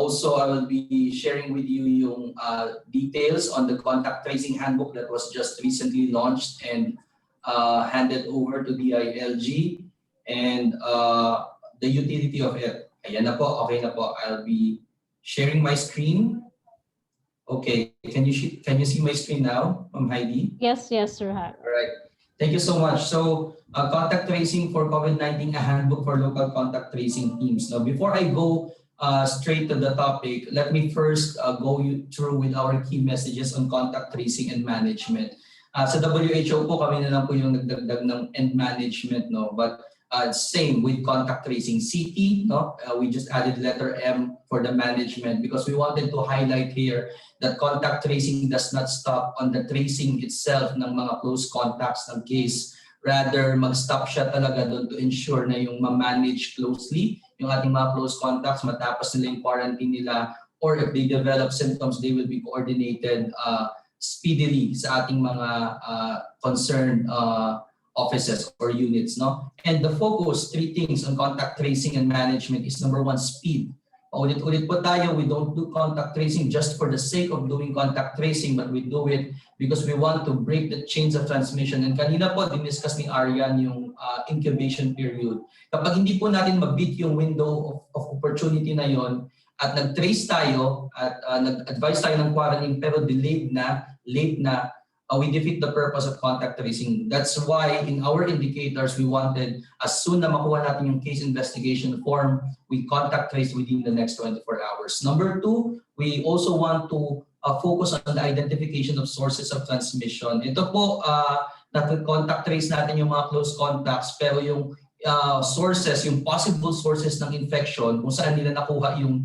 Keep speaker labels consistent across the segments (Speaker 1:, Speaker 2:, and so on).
Speaker 1: Also, I will be sharing with you yung details on the Contact Tracing Handbook that was just recently launched and handed over to DILG, and the utility of it. Ayan na po, okay na po. I'll be sharing my screen. Okay, can you see my screen now, Heidi?
Speaker 2: Yes, Sir Har.
Speaker 1: All right. Thank you so much. So, contact tracing for COVID-19, a handbook for local contact tracing teams. Now, before I go straight to the topic, let me first go through with our key messages on contact tracing and management. Sa WHO po, kami na lang po yung nagdagdag ng and management, no? But same with contact tracing. CT, no? We just added letter M for the management because we wanted to highlight here that contact tracing does not stop on the tracing itself ng mga close contacts ng case. Rather, mag-stop siya talaga doon to ensure na yung ma-manage closely yung ating mga close contacts matapos nila yung quarantine nila, or if they develop symptoms, they will be coordinated speedily sa ating mga concerned offices or units, no? And the focus, three things on contact tracing and management is number one, speed. Ulit-ulit po tayo, we don't do contact tracing just for the sake of doing contact tracing, but we do it because we want to break the chains of transmission. And kanina po, diniscuss ni Aryan yung incubation period. Kapag hindi po natin mabit yung window of opportunity na yon at nag-trace tayo at nag-advise tayo ng quarantine pero delayed na, late na, we defeat the purpose of contact tracing. That's why in our indicators, we wanted as soon na makuha natin yung case investigation form, we contact trace within the next 24 hours. Number two, we also want to focus on the identification of sources of transmission. Ito po, contact trace natin yung mga close contacts, pero yung sources, yung possible sources ng infection, kung saan nila nakuha yung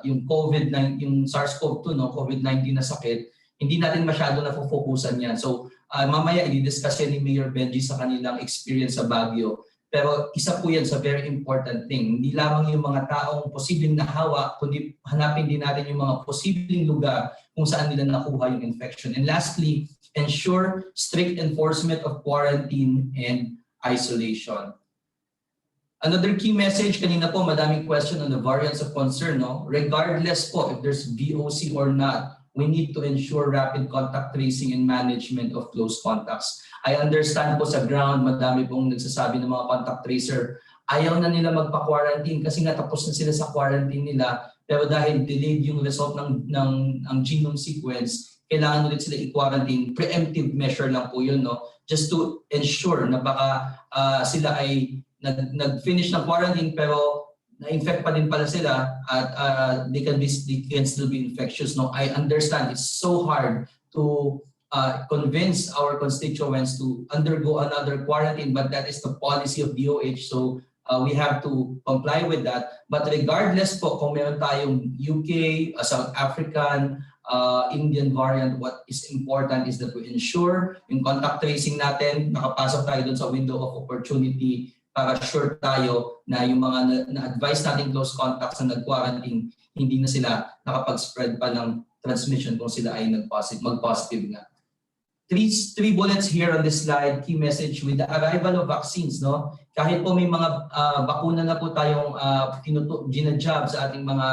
Speaker 1: COVID-19, yung SARS-CoV-2, no, COVID-19 na sakit, hindi natin masyado na-focusan yan. So mamaya i-discuss yan ni Mayor Benji sa kanilang experience sa Baguio. Pero isa po yan sa very important thing. Hindi lamang yung mga taong posibleng nahawa, kundi hanapin din natin yung mga posibleng lugar kung saan nila nakuha yung infection. And lastly, ensure strict enforcement of quarantine and isolation. Another key message, kanina po madaming question on the variants of concern. No? Regardless po if there's VOC or not, we need to ensure rapid contact tracing and management of close contacts. I understand po sa ground, madami pong nagsasabi ng mga contact tracer, ayaw na nila magpa-quarantine kasi nga tapos na sila sa quarantine nila, pero dahil delayed yung result ng genome sequence, kailangan ulit sila i-quarantine. Preemptive measure lang po yun, no? Just to ensure na baka sila ay nag-finish ng quarantine pero na-infect pa din pala sila at they can still be infectious. No, I understand it's so hard to convince our constituents to undergo another quarantine, but that is the policy of DOH. So we have to comply with that. But regardless po kung meron tayong UK, South African, Indian variant, what is important is that we ensure yung contact tracing natin, nakapasok tayo dun sa window of opportunity para sure tayo na yung mga na-advise nating close contacts na nag-quarantine, hindi na sila nakapag-spread pa ng transmission kung sila ay mag-positive na. Three bullets here on this slide, key message with the arrival of vaccines. No? Kahit po may mga bakuna na po tayong ginajab sa ating mga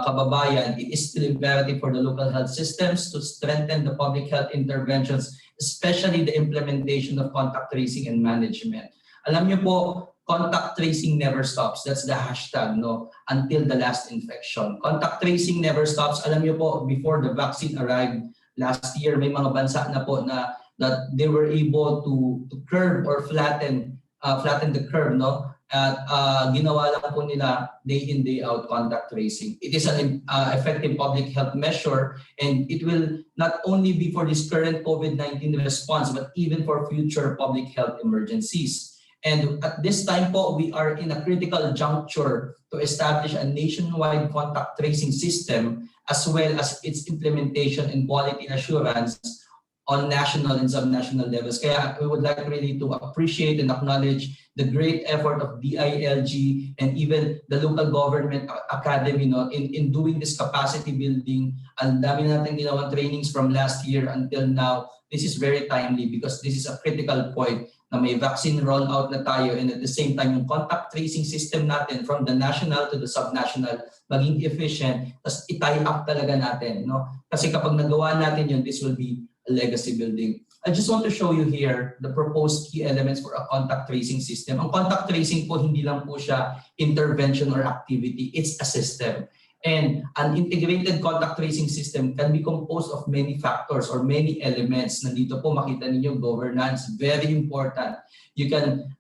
Speaker 1: kababayan, it is still imperative for the local health systems to strengthen the public health interventions, especially the implementation of contact tracing and management. Alam niyo po, contact tracing never stops. That's the hashtag, no? Until the last infection. Contact tracing never stops. Alam niyo po, before the vaccine arrived last year, may mga bansa na po na that they were able to curb or flatten the curve, no? At ginawa lang po nila day in, day out contact tracing. It is an effective public health measure, and it will not only be for this current COVID-19 response, but even for future public health emergencies. And at this time po, we are in a critical juncture to establish a nationwide contact tracing system as well as its implementation and quality assurance on national and subnational levels. Kaya we would like really to appreciate and acknowledge the great effort of DILG and even the local government academy, no, in doing this capacity building. Ang dami natin ginawang trainings from last year until now. This is very timely because this is a critical point na may vaccine rollout na tayo, and at the same time yung contact tracing system natin from the national to the subnational maging efficient, tapos i-tie up talaga natin, no? Kasi kapag nagawa natin yun, this will be a legacy building. I just want to show you here the proposed key elements for a contact tracing system. Ang contact tracing po, hindi lang po siya intervention or activity, it's a system. And an integrated contact tracing system can be composed of many factors or many elements. Nandito po makita ninyo governance, very important. You can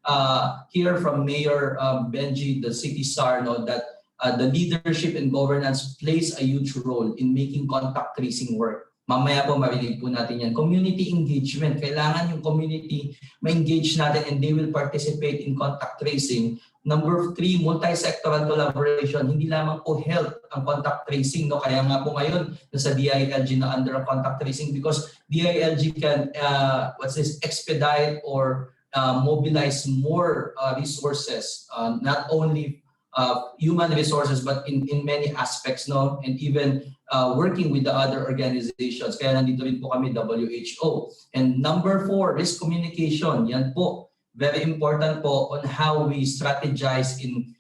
Speaker 1: hear from Mayor Benji, the city SAR, no, that the leadership and governance plays a huge role in making contact tracing work. Mamaya po marinig po natin yan. Community engagement. Kailangan yung community ma-engage natin and they will participate in contact tracing. Number 3, multi-sectoral collaboration. Hindi lamang po health ang contact tracing. No? Kaya nga po ngayon, nasa DILG na under ang contact tracing because DILG can expedite or mobilize more resources, not only human resources but in many aspects, no, and even working with the other organizations. Kaya nandito rin po kami, WHO. And number 4, risk communication. Yan po, very important po on how we strategize in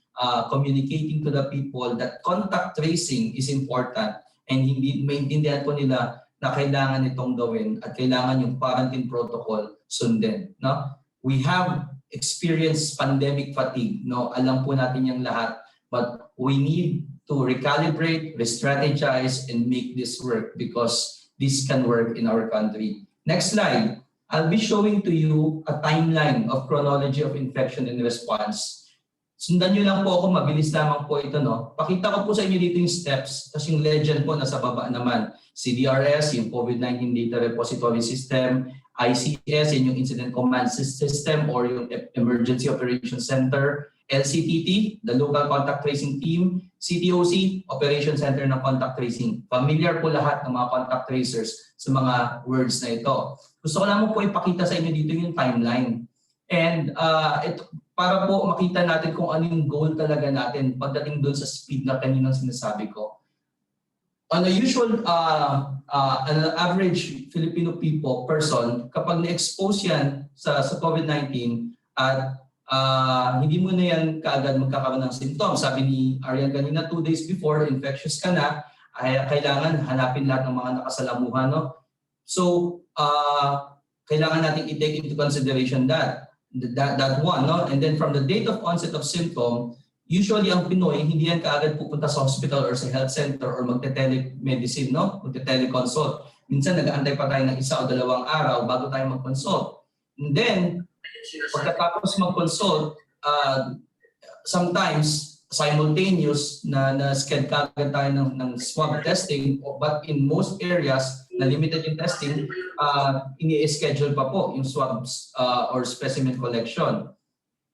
Speaker 1: communicating to the people that contact tracing is important and hindi maintindihan po nila na kailangan itong gawin at kailangan yung quarantine protocol sundin, no? We have experienced pandemic fatigue, no? Alam po natin yung lahat, but we need to recalibrate, re-strategize, and make this work because this can work in our country. Next slide. I'll be showing to you a timeline of chronology of infection and response. Sundan nyo lang po ako, mabilis lamang po ito, no? Pakita ko po sa inyo dito yung steps, kasi yung legend po nasa baba naman. CDRS, yung COVID-19 Data Repository System, ICS, yun yung Incident Command System or yung Emergency Operations Center, LCTT, the Local Contact Tracing Team, CTOC, Operation Center ng Contact Tracing. Familiar po lahat ng mga contact tracers sa mga words na ito. Gusto ko lang po ipakita sa inyo dito yung timeline. And para po makita natin kung ano yung goal talaga natin pagdating doon sa speed na kaninang sinasabi ko. On a usual, an average Filipino person, kapag na-expose yan sa COVID-19 at hindi mo na yan kaagad magkakaroon ng symptoms. Sabi ni Arian kanina, 2 days before, infectious ka na, ay kailangan hanapin lahat ng mga nakasalamuhan. No? So, kailangan natin i-take into consideration that one. No? And then from the date of onset of symptom, usually ang Pinoy, hindi yan kaagad pupunta sa hospital or sa health center or magte-telemedicine, no? Magte-teleconsult. Minsan nag-aantay pa tayo ng 1 o 2 araw bago tayo mag-consult. And then, pagkatapos mag-consult, sometimes simultaneous na schedule kagad tayo ng swab testing, but in most areas na limited yung testing, ini-schedule pa po yung swabs or specimen collection.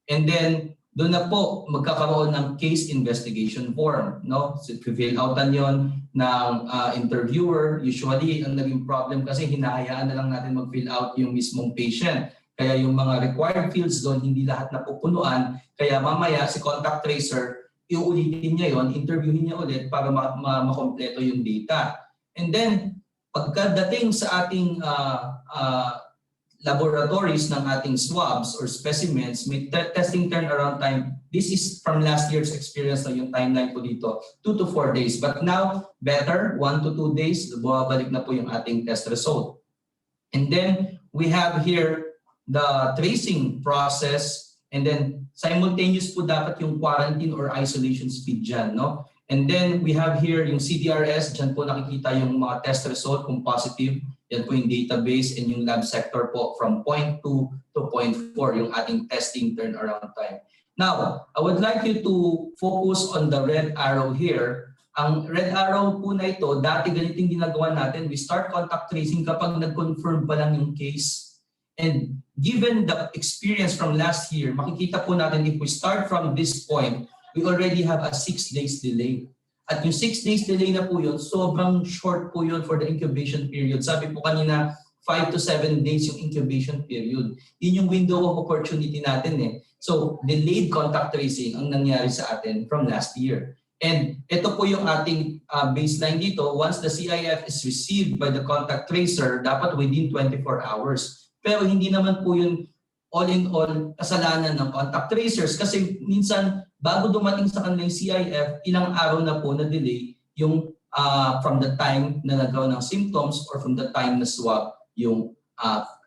Speaker 1: And then, doon na po magkakaroon ng case investigation form, no? So fill outan yon ng interviewer. Usually ang naging problem kasi hinahayaan na lang natin mag-fill out yung mismong patient. Kaya yung mga required fields doon hindi lahat napupunuan. Kaya mamaya si contact tracer iuulitin niya yon, interviewin niya ulit para makompleto yung data. And then pagkadating sa ating laboratories ng ating swabs or specimens, may testing turnaround time. This is from last year's experience na yung timeline po dito, 2 to 4 days. But now, better, 1 to 2 days, bumabalik na po yung ating test result. And then, we have here the tracing process and then simultaneous po dapat yung quarantine or isolation speed dyan, no? And then, we have here yung CDRS, dyan po nakikita yung mga test result kung positive. Yan po yung database and yung lab sector po from 0.2 to 0.4 yung ating testing turnaround time. Now, I would like you to focus on the red arrow here. Ang red arrow po na ito, dati ganiting ginagawa natin, we start contact tracing kapag nag-confirm pa lang yung case. And given the experience from last year, makikita po natin if we start from this point, we already have a 6 days delay. At yung 6 days delay na po yun, sobrang short po yun for the incubation period. Sabi po kanina, 5 to 7 days yung incubation period. Yun yung window of opportunity natin eh. So, delayed contact tracing ang nangyari sa atin from last year. And ito po yung ating baseline dito. Once the CIF is received by the contact tracer, dapat within 24 hours. Pero hindi naman po yun all in all, kasalanan ng contact tracers kasi minsan bago dumating sa kanilang CIF, ilang araw na po na delay yung from the time na nagkaroon ng symptoms or from the time na swab yung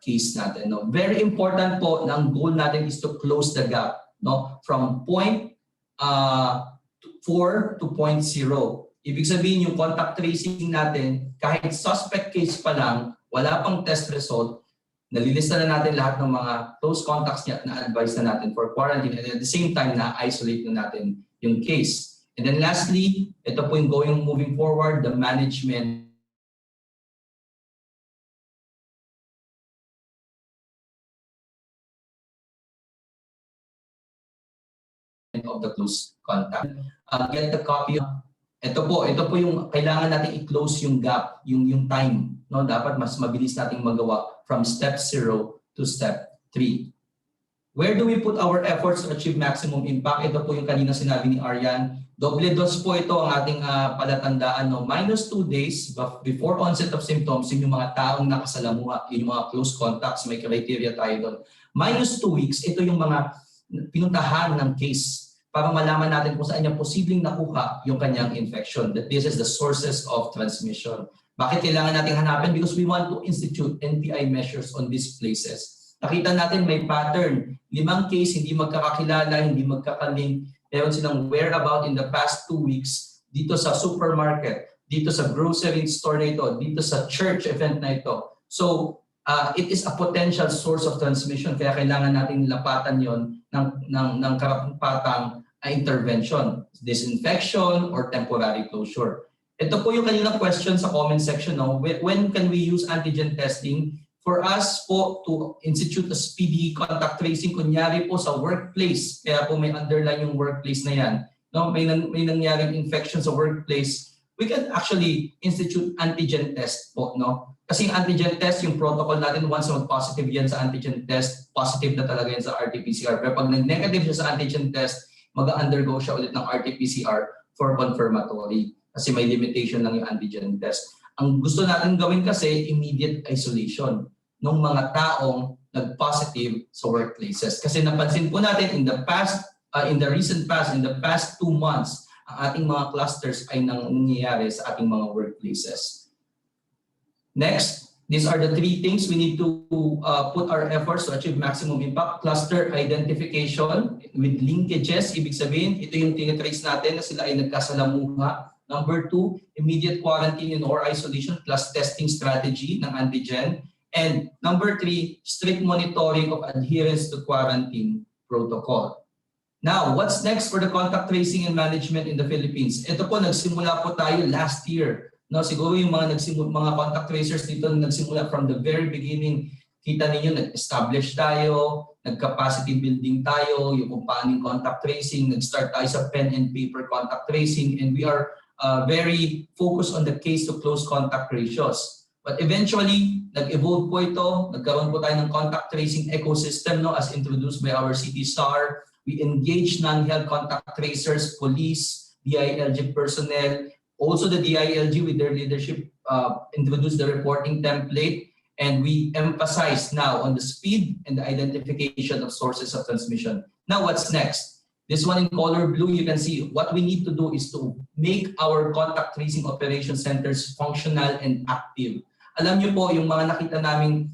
Speaker 1: case natin. No? Very important po na ang goal natin is to close the gap, no? From point 4 to point 0. Ibig sabihin yung contact tracing natin, kahit suspect case pa lang, wala pang test result, nalilista na natin lahat ng mga close contacts niya na advise na natin for quarantine and at the same time na-isolate na natin yung case. And then lastly, ito po yung moving forward, the management of the close contact. Get the copy. Ito po yung kailangan natin i-close yung gap, yung time. No? Dapat mas mabilis nating magawa from step 0 to step 3. Where do we put our efforts to achieve maximum impact? Ito po yung kanina sinabi ni Aryan. Doble dose po ito ang ating palatandaan. No? -2 days before onset of symptoms, yung mga taong nakasalamuha, yung mga close contacts, may criteria tayo doon. -2 weeks, ito yung mga pinuntahan ng case para malaman natin kung saan niya posibleng nakuha yung kanyang infection. That this is the sources of transmission. Bakit kailangan natin hanapin? Because we want to institute NPI measures on these places. Nakita natin may pattern. 5 case, hindi magkakakilala, hindi magkakalink. Meron silang whereabout in the past 2 weeks dito sa supermarket, dito sa grocery store na ito, dito sa church event na ito. So, it is a potential source of transmission. Kaya kailangan natin lapatan yon ng karapatang intervention, disinfection or temporary closure. Ito po yung kanilang question sa comment section. No? When can we use antigen testing? For us po to institute a speedy contact tracing, kunyari po sa workplace, kaya po may underline yung workplace na yan. No? May nangyaring infection sa workplace, we can actually institute antigen test po. No? Kasi yung antigen test, yung protocol natin, once mag-positive yan sa antigen test, positive na talaga yan sa RT-PCR. Pero pag nag-negative siya sa antigen test, mag-undergo siya ulit ng RT-PCR for confirmatory. Kasi may limitation lang yung antigen test. Ang gusto natin gawin kasi, immediate isolation ng mga taong nag-positive sa workplaces. Kasi napansin po natin in the recent past, in the past 2 months, ang ating mga clusters ay nangyayari sa ating mga workplaces. Next, these are the 3 things we need to put our efforts to achieve maximum impact. Cluster identification with linkages. Ibig sabihin, ito yung tinitrace natin na sila ay nagkasalamuha. Number 2, immediate quarantine and or isolation plus testing strategy ng antigen. And number 3, strict monitoring of adherence to quarantine protocol. Now, what's next for the contact tracing and management in the Philippines? Ito po, nagsimula po tayo last year. No, siguro yung mga contact tracers dito nagsimula from the very beginning. Kita ninyo, nag-establish tayo, nag-capacity building tayo, yung kung paano yung contact tracing, nag-start tayo sa pen and paper contact tracing, and we are very focused on the case to close contact ratios. But eventually, nag-evolve po ito, nagkaroon po tayo ng contact tracing ecosystem, no, as introduced by our city STAR. We engage non-health contact tracers, police, DILG personnel, also the DILG with their leadership introduced the reporting template, and we emphasize now on the speed and the identification of sources of transmission. Now what's next? This one in color blue, you can see what we need to do is to make our contact tracing operation centers functional and active. Alam niyo po, yung mga nakita naming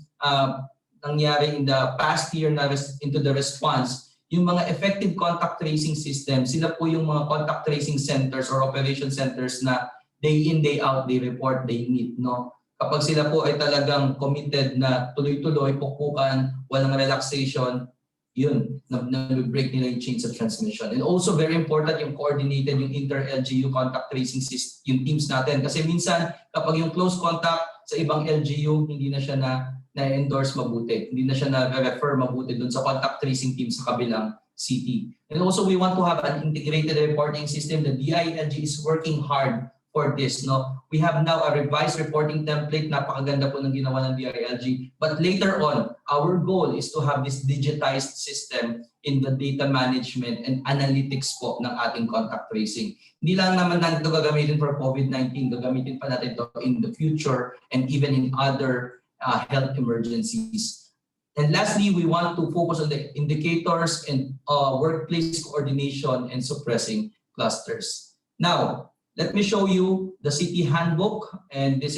Speaker 1: nangyari in the past year na into the response, yung mga effective contact tracing system, sila po yung mga contact tracing centers or operation centers na day in, day out, they report, they meet. No? Kapag sila po ay talagang committed na tuloy-tuloy, pukpukan, walang relaxation, yun, na-break nila yung chains of transmission. And also very important yung coordinated, yung inter-LGU contact tracing system, yung teams natin. Kasi minsan, kapag yung close contact sa ibang LGU, hindi na siya na-endorse mabuti. Hindi na siya na-refer mabuti dun sa contact tracing team sa kabilang city. And also, we want to have an integrated reporting system. The DILG is working hard for this. No? We have now a revised reporting template. Napakaganda po ng ginawa ng DILG. But later on, our goal is to have this digitized system in the data management and analytics po ng ating contact tracing. Hindi lang naman natin ito gagamitin for COVID-19. Gagamitin pa natin ito in the future and even in other health emergencies. And lastly, we want to focus on the indicators and workplace coordination and suppressing clusters. Now, let me show you the city handbook, and these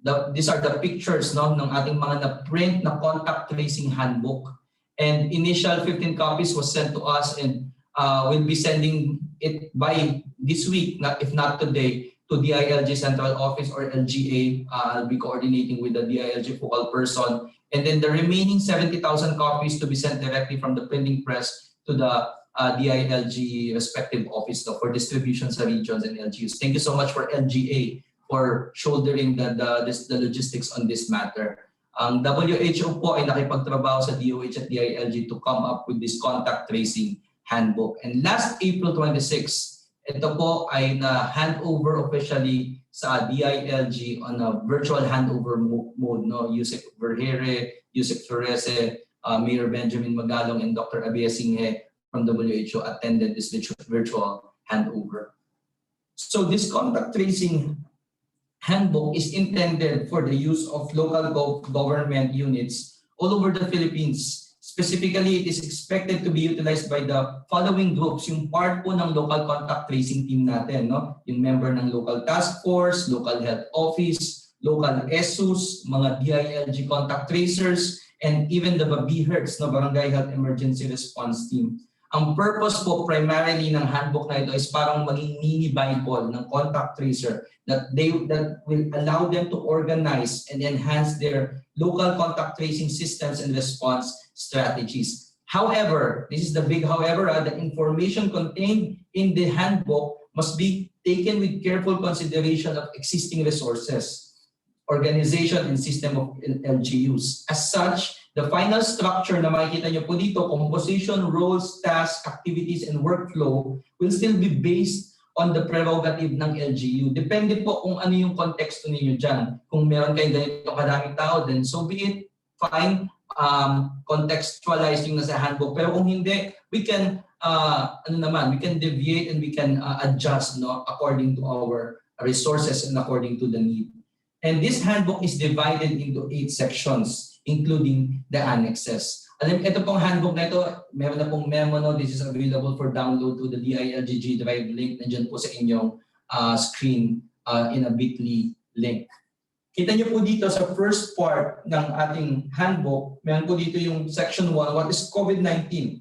Speaker 1: are the pictures no, ng ating mga na-print na contact tracing handbook. And initial 15 copies was sent to us, and we'll be sending it by this week, if not today, to DILG Central Office or LGA. I'll be coordinating with the DILG focal person. And then the remaining 70,000 copies to be sent directly from the printing press to the DILG respective office for distribution sa regions and LGUs. Thank you so much for LGA for shouldering the logistics on this matter. Ang WHO po ay nakipagtrabaho sa DOH at DILG to come up with this contact tracing handbook. And last April 26, ito po ay na-handover officially sa DILG on a virtual handover mode. No? Yusek Vergere, Yusek Florese, Mayor Benjamin Magalong, and Dr. Abia Singhe from WHO attended this virtual handover. So this contact tracing handbook is intended for the use of local government units all over the Philippines. Specifically, it is expected to be utilized by the following groups. Yung part po ng local contact tracing team natin, no? Yung member ng local task force, local health office, local ESUS, mga DILG contact tracers, and even the BHERTS, no? Barangay Health Emergency Response Team. Ang purpose po primarily ng handbook na ito is parang maging mini Bible ng contact tracer that will allow them to organize and enhance their local contact tracing systems and response strategies. However, this is the big however, the information contained in the handbook must be taken with careful consideration of existing resources, organization, and system of LGUs. As such, the final structure na makikita nyo po dito, composition, roles, tasks, activities, and workflow will still be based on the prerogative ng LGU. Depende po kung ano yung konteksto ninyo dyan. Kung meron kayong ganito kadaming tao, then so be it, fine, contextualize yung nasa handbook. Pero kung hindi, we can, we can deviate and we can adjust no, according to our resources and according to the need. And this handbook is divided into 8 sections, including the annexes. Alam, ito pong handbook na ito, meron na pong memo, no? This is available for download to the DILG Drive link. Nandiyan po sa inyong screen in a bit.ly link. Kita nyo po dito sa first part ng ating handbook, meron po dito yung section 1, what is COVID-19?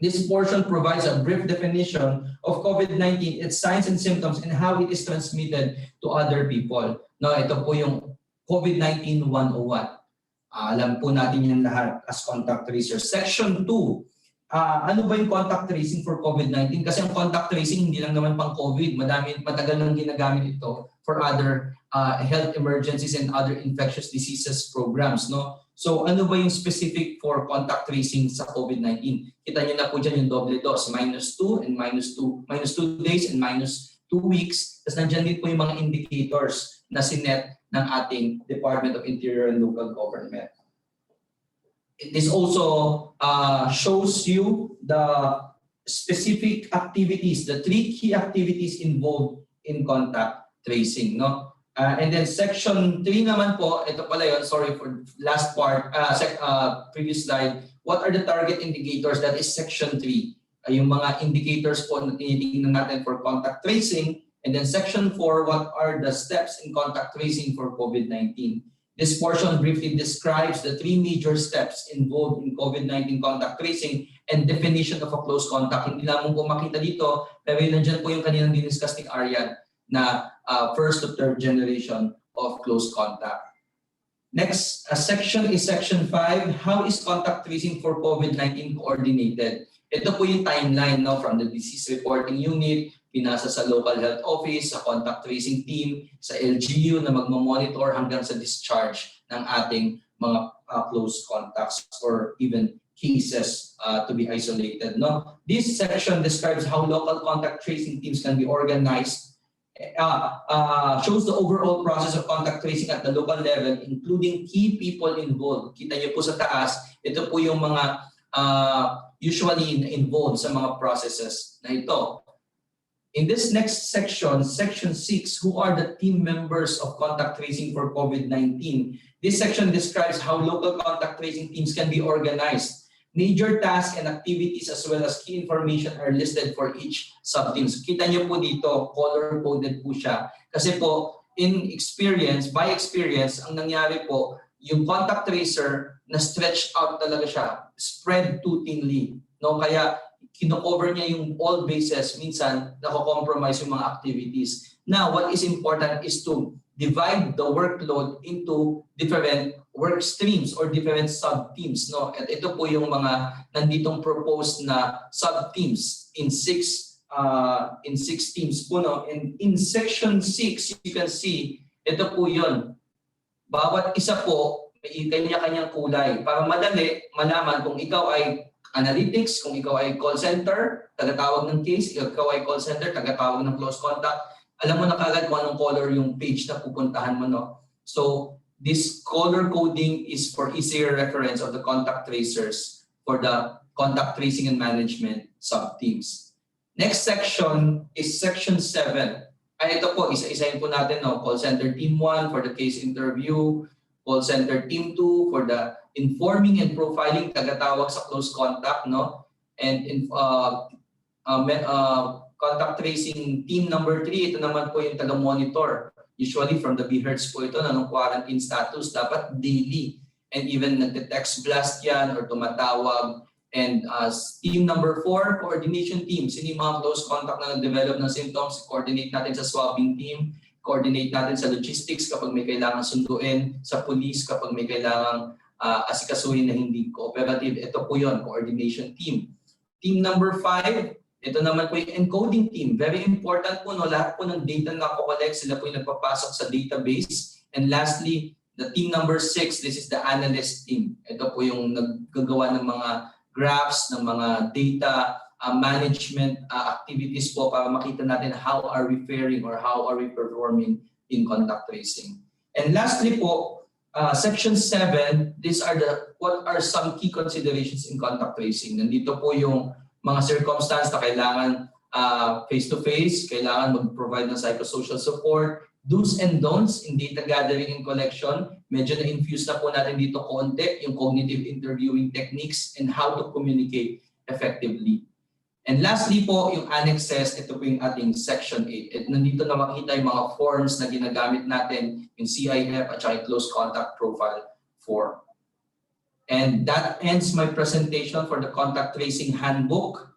Speaker 1: This portion provides a brief definition of COVID-19, its signs and symptoms, and how it is transmitted to other people. No, ito po yung COVID-19 101. Alam po natin yan lahat as contact tracers. Section 2, ano ba yung contact tracing for COVID-19? Kasi ang contact tracing hindi lang naman pang COVID. Matagal nang ginagamit ito for other health emergencies and other infectious diseases programs. No? So ano ba yung specific for contact tracing sa COVID-19? Kita nyo na po dyan yung double dose, -2 and -2 days and -2 weeks. Tapos nandyan din po yung mga indicators na sinet ng ating Department of Interior and Local Government. This also shows you the specific activities, the 3 key activities involved in contact tracing. No? And then section 3 naman po, ito pala yun, sorry for last part, previous slide. What are the target indicators? That is section 3. Yung mga indicators po na tinitingnan natin for contact tracing. And then section 4, what are the steps in contact tracing for COVID-19? This portion briefly describes the 3 major steps involved in COVID-19 contact tracing and definition of a close contact. Hindi lamang po makita dito, pero yun nandyan po yung kaninang diniscuss ni Aryan na first to third generation of close contact. Next section is section 5, how is contact tracing for COVID-19 coordinated? Ito po yung timeline no, from the disease reporting unit, pinasa sa local health office, sa contact tracing team, sa LGU na magmamonitor hanggang sa discharge ng ating mga close contacts or even cases to be isolated. No? This section describes how local contact tracing teams can be organized, shows the overall process of contact tracing at the local level, including key people involved. Kita niyo po sa taas, ito po yung mga usually involved sa mga processes na ito. In this next section, section 6, who are the team members of contact tracing for COVID-19? This section describes how local contact tracing teams can be organized. Major tasks and activities as well as key information are listed for each sub-team. So kita niyo po dito, color-coded po siya. Kasi po, by experience, ang nangyari po, yung contact tracer na stretch out talaga siya, spread too thinly. No? Kaya kino-cover niya yung all bases, minsan nako-compromise yung mga activities. Now, what is important is to divide the workload into different work streams or different sub-teams. No? At ito po yung mga nanditong proposed na sub-teams in six teams po. No? And in section 6, you can see, ito po yun. Bawat isa po, may kanya-kanyang kulay. Para madali, malaman kung ikaw ay analytics, kung ikaw ay call center, tagatawag ng case, ikaw ay call center, tagatawag ng close contact, alam mo na kagad kung anong color yung page na pupuntahan mo. No? So this color coding is for easier reference of the contact tracers for the contact tracing and management sub-teams. Next section is section 7. Ay ito po, isa-isahin po natin. No? Call center team 1 for the case interview, call center team 2 for the informing and profiling, tagatawag sa close contact, no? And contact tracing team number 3, ito naman po yung taga-monitor. Usually from the BHERTZ po ito, ng quarantine status, dapat daily. And even nagte-text blast yan or tumatawag. And team number 4, coordination team. Sino yung mga close contact na nag-develop ng symptoms, coordinate natin sa swabbing team, coordinate natin sa logistics kapag may kailangan sunduin, sa police kapag may kailangan asikasuhin na hindi cooperative. Ito po yun, coordination team. Team number 5, ito naman po yung encoding team. Very important po, no? Lahat po ng data na collect, sila po yung nagpapasok sa database. And lastly, the team number 6, this is the analyst team. Ito po yung naggagawa ng mga graphs, ng mga data management activities po para makita natin how are we faring or how are we performing in contact tracing. And lastly po, section 7, what are some key considerations in contact tracing? Nandito po yung mga circumstance na kailangan face-to-face, kailangan mag-provide ng psychosocial support, do's and don'ts in data gathering and collection. Medyo na-infuse na po natin dito konti yung cognitive interviewing techniques and how to communicate effectively. And lastly po, yung annexes, ito po yung ating section 8. Nandito na makita yung mga forms na ginagamit natin, yung CIF at saka yung close contact profile form. And that ends my presentation for the contact tracing handbook.